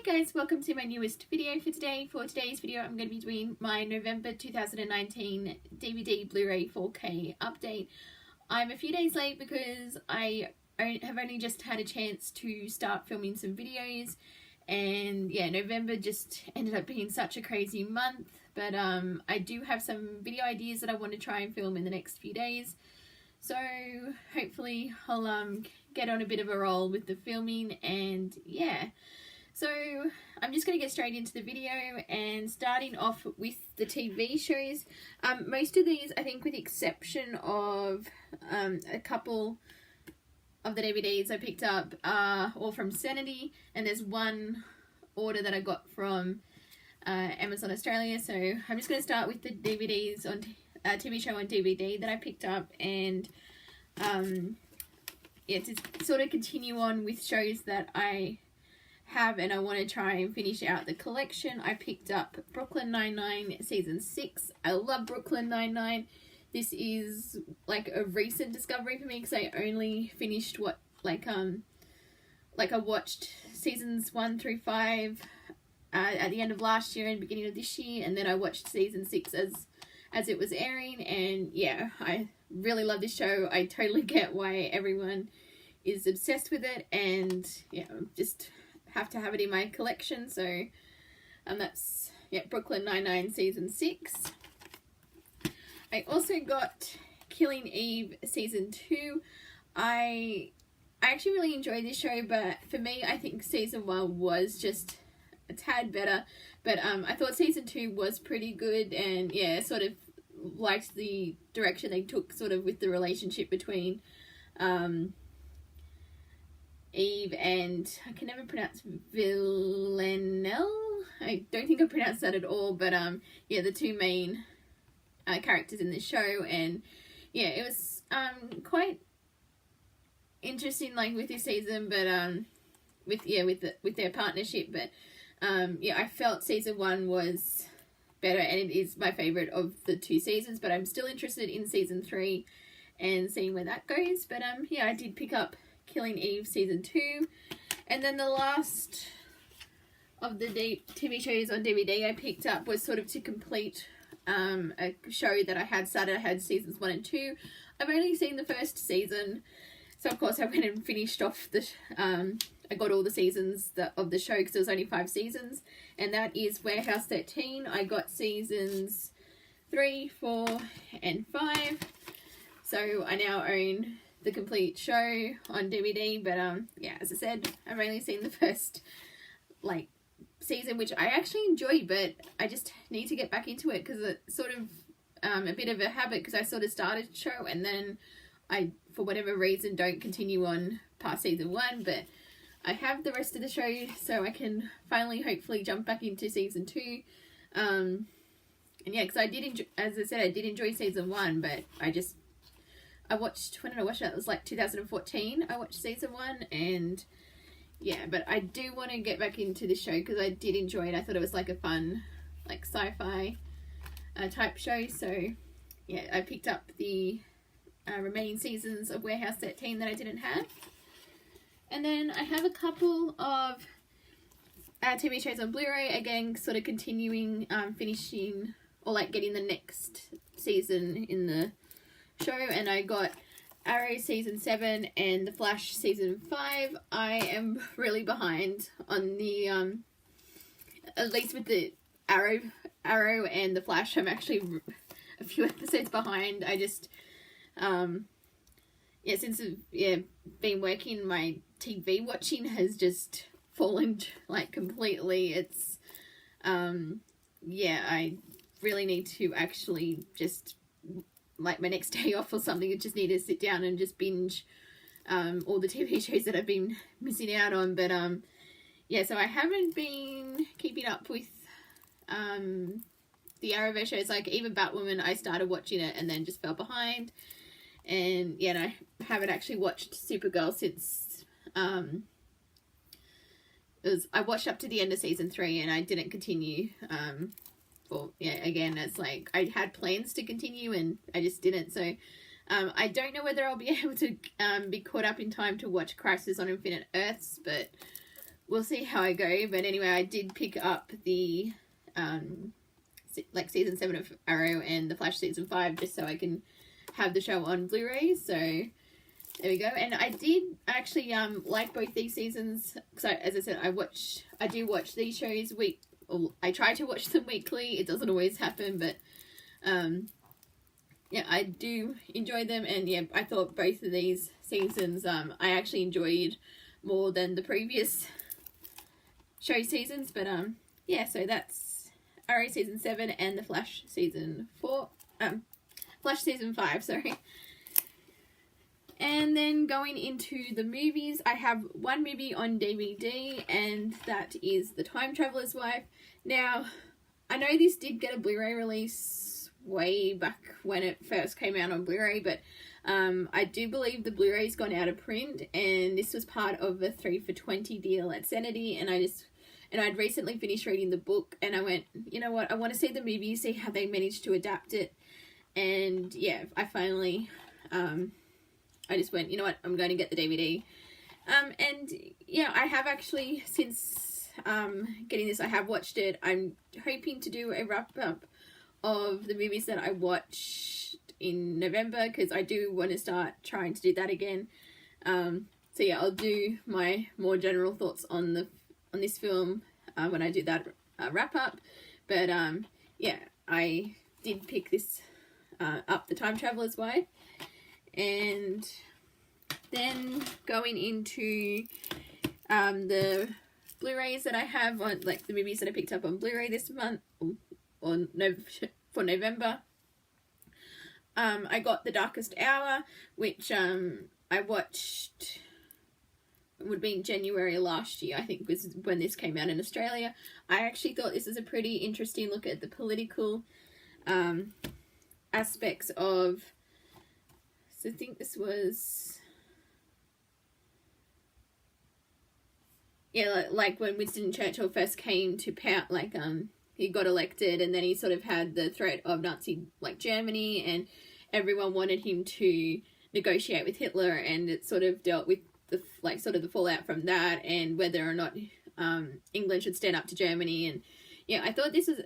Hey guys, welcome to my newest video for today. For today's video I'm going to be doing my November 2019 DVD Blu-ray 4K update. I'm a few days late because I have only just had a chance to start filming some videos, and yeah, November just ended up being such a crazy month, but I do have some video ideas that I want to try and film in the next few days, so hopefully I'll get on a bit of a roll with the filming. And yeah, so I'm just going to get straight into the video and starting off with the TV shows. Most of these, I think with the exception of a couple of the DVDs I picked up, are all from Sanity, and there's one order that I got from Amazon Australia. So I'm just going to start with the DVDs on TV show on DVD that I picked up, and yeah, to sort of continue on with shows that I have and I want to try and finish out the collection. I picked up Brooklyn Nine-Nine season 6. I love Brooklyn Nine-Nine. This is like a recent discovery for me because I only finished I watched seasons 1 through 5 at the end of last year and beginning of this year, and then I watched season 6 as it was airing, and yeah, I really love this show. I totally get why everyone is obsessed with it, and yeah, just have to have it in my collection. So that's Brooklyn Nine-Nine season 6. I also got Killing Eve season 2. I actually really enjoyed this show, but for me I think season 1 was just a tad better, but I thought season 2 was pretty good, and yeah, sort of liked the direction they took sort of with the relationship between Eve and, I can never pronounce, Villanelle. I don't think I pronounced that at all, but yeah, the two main characters in the show, and yeah, it was quite interesting, like with this season, but with their partnership, but yeah, I felt season 1 was better, and it is my favorite of the 2 seasons, but I'm still interested in season 3 and seeing where that goes. But yeah, I did pick up Killing Eve season 2, and then the last of the TV shows on DVD I picked up was sort of to complete a show that I had started. I had seasons 1 and 2. I've only seen the first season, so of course I went and finished off the I got all the seasons of the show because there was only 5 seasons, and that is Warehouse 13. I got seasons 3, 4 and 5, so I now own the complete show on DVD. But yeah, as I said, I've only seen the first season, which I actually enjoyed, but I just need to get back into it because it's sort of a bit of a habit, because I sort of started the show and then I, for whatever reason, don't continue on past season 1, but I have the rest of the show, so I can finally hopefully jump back into season 2. And yeah, because I did enjoy, as I said, I did enjoy season 1, but I watched, when did I watch that? It was like 2014 I watched season 1, and yeah, but I do want to get back into the show because I did enjoy it. I thought it was like a fun, like sci-fi type show, so yeah, I picked up the remaining seasons of Warehouse 13 that I didn't have. And then I have a couple of TV shows on Blu-ray, again, sort of continuing, finishing, or like getting the next season in the show, and I got Arrow season 7 and The Flash season 5. I am really behind on the, at least with the Arrow and The Flash, I'm actually a few episodes behind. I just, yeah, since been working, my TV watching has just fallen like completely. It's, yeah, I really need to actually just, like my next day off or something, I just need to sit down and just binge all the TV shows that I've been missing out on. But yeah, so I haven't been keeping up with the Arrowverse shows. Like even Batwoman, I started watching it and then just fell behind, and yeah, and I haven't actually watched Supergirl since I watched up to the end of season 3 and I didn't continue. Well, yeah, again, it's like I had plans to continue and I just didn't. So I don't know whether I'll be able to be caught up in time to watch Crisis on Infinite Earths, but we'll see how I go. But anyway, I did pick up the like season 7 of Arrow and the Flash season 5 just so I can have the show on Blu-ray. So there we go. And I did actually like both these seasons. So as I said, I do watch these shows I try to watch them weekly. It doesn't always happen, but yeah, I do enjoy them. And yeah, I thought both of these seasons I actually enjoyed more than the previous show seasons. But yeah, so that's Arrow season 7 and the Flash season 4. Flash season 5, sorry. And then going into the movies, I have one movie on DVD, and that is The Time Traveler's Wife. Now, I know this did get a Blu-ray release way back when it first came out on Blu-ray, but I do believe the Blu-ray's gone out of print, and this was part of a 3 for $20 deal at Sanity, and I'd recently finished reading the book, and I went, you know what, I want to see the movie, see how they managed to adapt it. And yeah, I finally, I just went, you know what, I'm going to get the DVD. And yeah, I have actually, since getting this, I have watched it. I'm hoping to do a wrap-up of the movies that I watched in November, because I do want to start trying to do that again. So yeah, I'll do my more general thoughts on this film when I do that wrap-up. But yeah, I did pick this up, The Time Traveler's Wife. And then going into the Blu-rays that I have on, like the movies that I picked up on Blu-ray this month, for November. I got The Darkest Hour, which I watched, it would be in January last year, I think was when this came out in Australia. I actually thought this was a pretty interesting look at the political aspects of, so I think this was, yeah, like when Winston Churchill first came to power, like he got elected, and then he sort of had the threat of Nazi, like Germany, and everyone wanted him to negotiate with Hitler, and it sort of dealt with the, like, sort of the fallout from that, and whether or not England should stand up to Germany. And yeah, I thought this was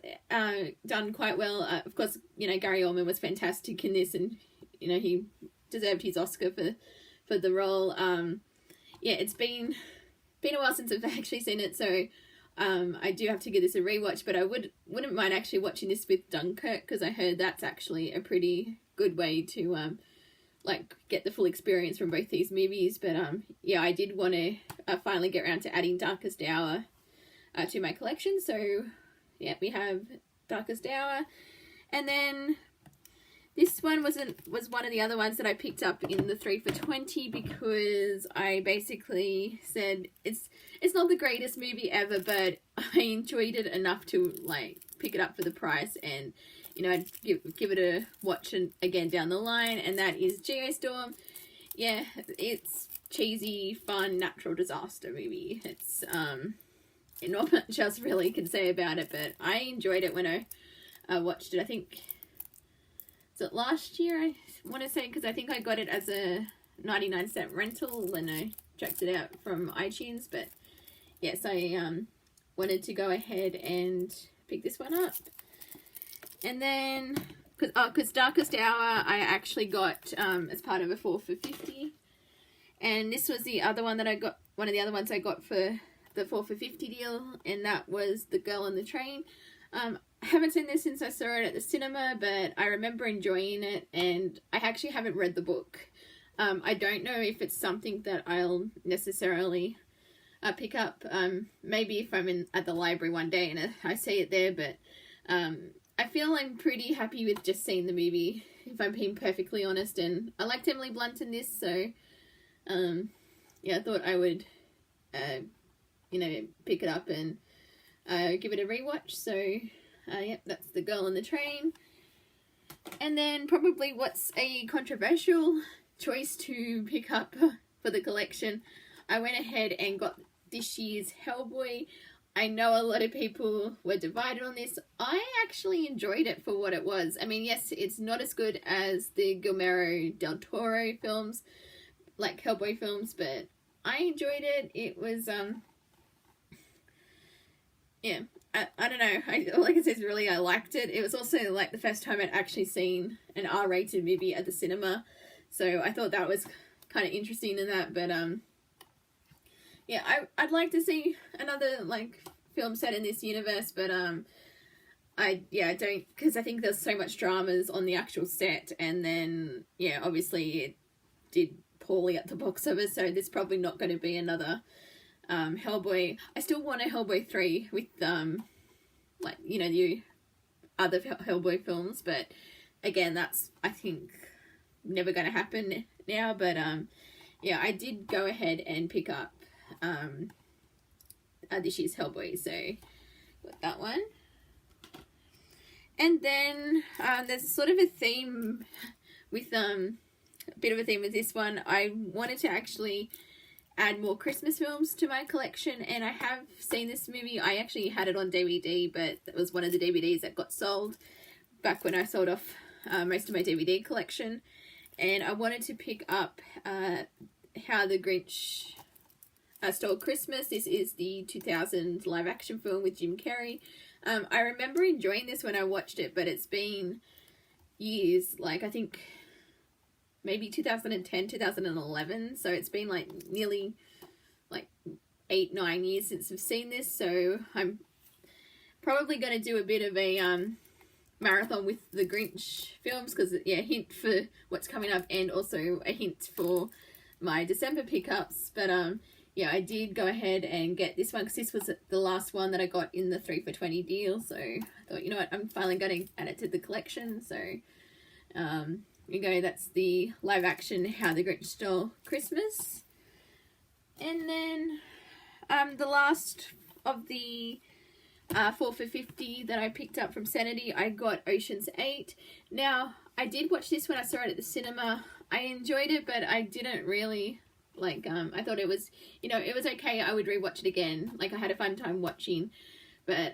done quite well. Of course, you know, Gary Oldman was fantastic in this, and you know, he deserved his Oscar for the role. Yeah, it's been a while since I've actually seen it, so I do have to give this a rewatch. But I wouldn't mind actually watching this with Dunkirk, because I heard that's actually a pretty good way to like get the full experience from both these movies. But yeah, I did want to finally get around to adding Darkest Hour to my collection. So yeah, we have Darkest Hour, and then this one was one of the other ones that I picked up in the 3 for $20, because I basically said it's not the greatest movie ever, but I enjoyed it enough to like pick it up for the price, and you know, I'd give it a watch again down the line. And that is Geostorm. Yeah, it's cheesy, fun, natural disaster movie. It's not much else really can say about it, but I enjoyed it when I watched it. I think, is it last year, I want to say, because I think I got it as a 99-cent rental when I checked it out from iTunes. But yes, I wanted to go ahead and pick this one up. And then, because Darkest Hour I actually got as part of a 4 for $50. And this was the other one that I got, one of the other ones I got for the 4 for $50 deal, and that was The Girl on the Train. I haven't seen this since I saw it at the cinema, but I remember enjoying it, and I actually haven't read the book. I don't know if it's something that I'll necessarily pick up. Maybe if I'm at the library one day and I see it there, but I feel I'm pretty happy with just seeing the movie, if I'm being perfectly honest. And I liked Emily Blunt in this, so yeah, I thought I would you know, pick it up and give it a rewatch. So yep, that's The Girl on the Train. And then probably what's a controversial choice to pick up for the collection, I went ahead and got this year's Hellboy. I know a lot of people were divided on this. I actually enjoyed it for what it was. I mean, yes, it's not as good as the Guillermo del Toro films, like Hellboy films, but I enjoyed it. It was yeah, I don't know. Like I said, really, I liked it. It was also like the first time I'd actually seen an R-rated movie at the cinema, so I thought that was kind of interesting in that. But yeah, I'd like to see another like film set in this universe, but I don't, because I think there's so much dramas on the actual set, and then yeah, obviously it did poorly at the box office, so there's probably not going to be another Hellboy. I still want a Hellboy 3 with like, you know, the other Hellboy films, but again, that's, I think, never going to happen now. But yeah, I did go ahead and pick up this year's Hellboy, so got that one. And then there's sort of a theme with a bit of a theme with this one. I wanted to actually add more Christmas films to my collection, and I have seen this movie. I actually had it on DVD, but it was one of the DVDs that got sold back when I sold off most of my DVD collection, and I wanted to pick up How the Grinch Stole Christmas. This is the 2000 live action film with Jim Carrey. I remember enjoying this when I watched it, but it's been years, like I think maybe 2010, 2011, so it's been like nearly like 8-9 years since I've seen this, so I'm probably going to do a bit of a marathon with the Grinch films, because yeah, hint for what's coming up and also a hint for my December pickups. But yeah, I did go ahead and get this one because this was the last one that I got in the 3 for $20 deal, so I thought, you know what, I'm finally going to add it to the collection. So you go, that's the live action How the Grinch Stole Christmas. And then the last of the 4 for $50 that I picked up from Sanity, I got Ocean's 8. Now, I did watch this when I saw it at the cinema. I enjoyed it, but I didn't really like, I thought it was, you know, it was okay. I would rewatch it again. Like, I had a fun time watching, but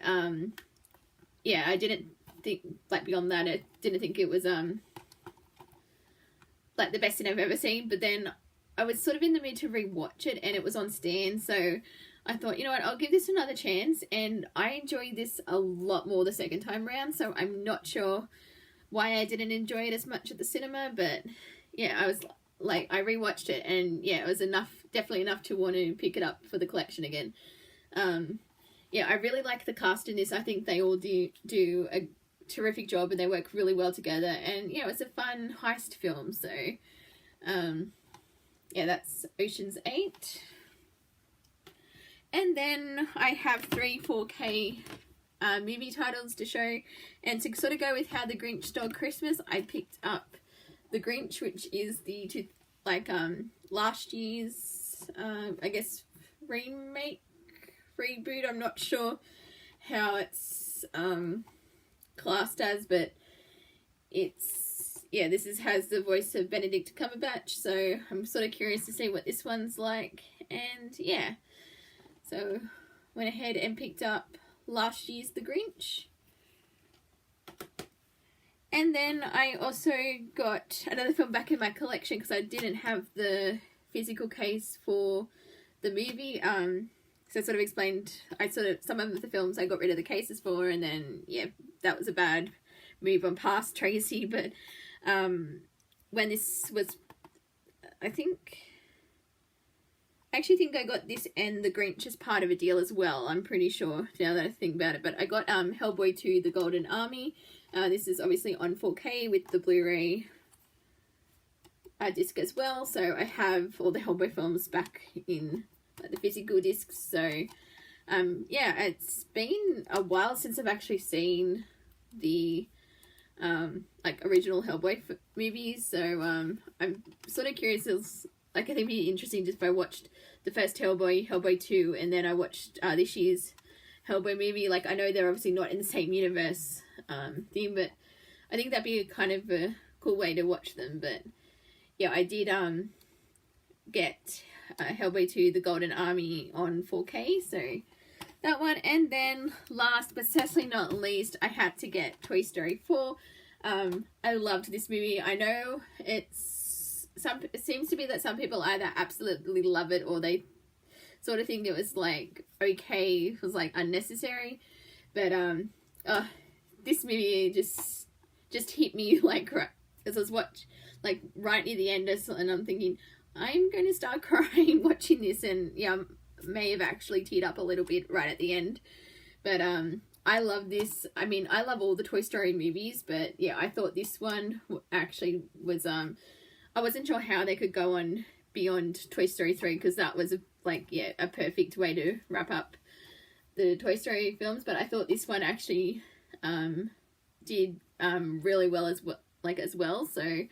yeah, I didn't think, like, beyond that, I didn't think it was like the best thing I've ever seen. But then I was sort of in the mood to rewatch it, and it was on Stan, so I thought, you know what, I'll give this another chance, and I enjoyed this a lot more the second time around, so I'm not sure why I didn't enjoy it as much at the cinema. But yeah, I was like, I rewatched it, and yeah, it was enough, definitely enough to want to pick it up for the collection again. Yeah, I really like the cast in this. I think they all do a terrific job, and they work really well together, and yeah, it's a fun heist film. So yeah, that's Ocean's 8. And then I have 3 4K movie titles to show, and to sort of go with How the Grinch Stole Christmas, I picked up The Grinch, which is the last year's I guess reboot. I'm not sure how it's classed as, but it's, yeah, this has the voice of Benedict Cumberbatch, so I'm sort of curious to see what this one's like. And yeah, so went ahead and picked up last year's The Grinch. And then I also got another film back in my collection because I didn't have the physical case for the movie. So I sort of explained, some of the films I got rid of the cases for, and then yeah, that was a bad move on past Tracy. But when this was, I actually think I got this and The Grinch as part of a deal as well. I'm pretty sure now that I think about it. But I got Hellboy 2: The Golden Army. This is obviously on 4K with the Bluray disc as well. So I have all the Hellboy films back in the physical discs. So yeah, it's been a while since I've actually seen the like original Hellboy movies. So I'm sort of curious. Like, I think it'd be interesting just if I watched the first Hellboy, Hellboy 2, and then I watched this year's Hellboy movie. Like, I know they're obviously not in the same universe theme, but I think that'd be a kind of a cool way to watch them. But yeah, I did get Hellboy 2: The Golden Army on 4K, so that one. And then last but certainly not least, I had to get Toy Story 4. I loved this movie. I know it seems to be that some people either absolutely love it or they sort of thing that was like okay, was like unnecessary, but this movie just hit me like right as I was like right near the end, and I'm thinking I'm going to start crying watching this, and yeah, I may have actually teared up a little bit right at the end, but I love this. I mean, I love all the Toy Story movies, but yeah, I thought this one actually was I wasn't sure how they could go on beyond Toy Story 3, because that was a perfect way to wrap up the Toy Story films, but I thought this one actually did really well as well. So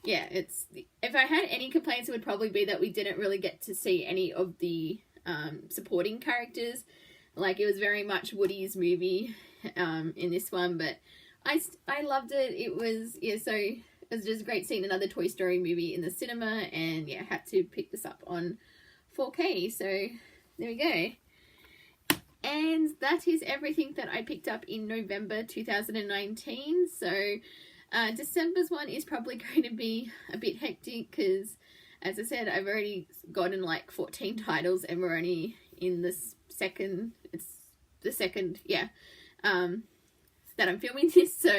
yeah, if I had any complaints, it would probably be that we didn't really get to see any of the supporting characters. Like, it was very much Woody's movie in this one, but I loved it. It was, yeah, so it was just great seeing another Toy Story movie in the cinema, and yeah, had to pick this up on 4K, so there we go. And that is everything that I picked up in November 2019, so December's one is probably going to be a bit hectic, because as I said, I've already gotten like 14 titles, and we're only in the second, that I'm filming this, so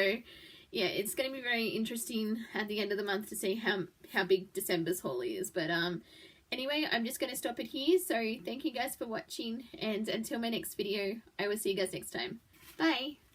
yeah, it's going to be very interesting at the end of the month to see how big December's haul is, but anyway, I'm just going to stop it here, so thank you guys for watching, and until my next video, I will see you guys next time. Bye!